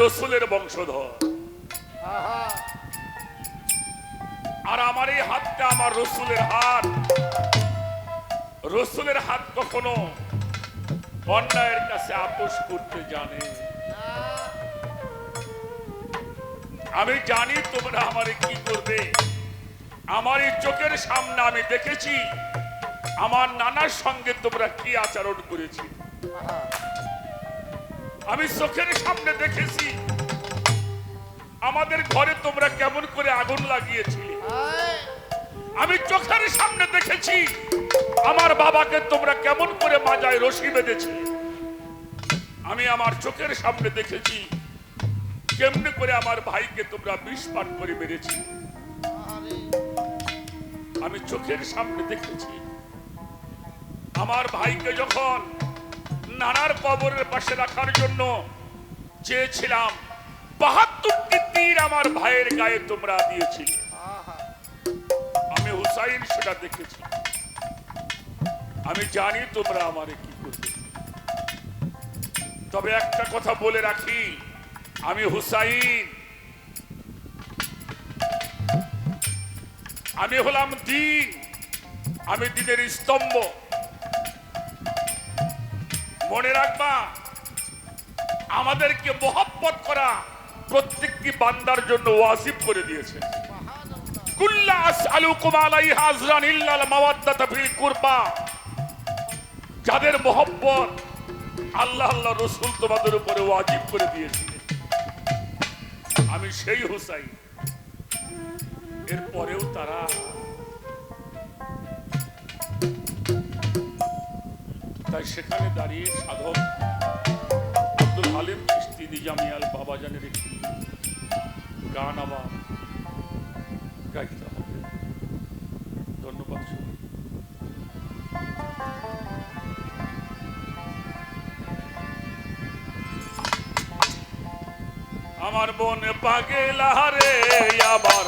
রসুলের বংশধর, আর আমার এই হাতটা আমার রসুলের হাত। রসুলের হাত কখনো অন্যায়ের কাছে আপোষ করতে জানে। আমি জানি তোমরা আমারে কি করবে। আমার এই চোখের সামনে আমি দেখেছি আমার নানার সঙ্গে তোমরা কি আচরণ করেছি। আমি চোখের সামনে দেখেছি আমাদের ঘরে তোমরা কেমন করে আগুন লাগিয়েছিলে। আমি চোখের সামনে দেখেছি আমার বাবাকে তোমরা কেমন করে মাজায় রশি বেঁধেছিলে। আমি আমার চোখের সামনে দেখেছি কেমনে করে আমার ভাইকে তোমরা বিষ পান করে মেরেছি। আমি চোখের সামনে দেখেছি আমার ভাইকে যখন নানার কবরের পাশে রাখার জন্য চেয়েছিলাম ৭২টি তীর আমার ভাইয়ের গায়ে তোমরা দিয়েছিলে। আমি হুসাইন সেটা দেখেছি। আমি জানি তোমরা আমারে কি করবে। তবে একটা কথা বলে রাখি, আমি হুসাইন, আমি হলাম দ্বীন, আমি দ্বীনের স্তম্ভ। মনে রাখবা, আমাদেরকে মোহাব্বত করা প্রত্যেকটি বান্দার জন্য ওয়াজিব করে দিয়েছে। কুল্লা আসআলুকুম আলাইহা আজরান ইল্লাল মাওয়াদ্দাতা ফিল কুরবা। যাদের মোহাব্বত আল্লাহ আল্লাহ রাসূল তোমাদের উপরে ওয়াজিব করে দিয়েছিলেন, আমি সেই হুসাইন। এরপরেও তারা তাই সেখানে দাঁড়িয়ে সাধক আব্দুল হালিম চিশতি নিজামিয়াল বাবাজানের একটি গান আবার গাইতে হবে। ধন্যবাদ। আমার বোন পাগলা রে, আবার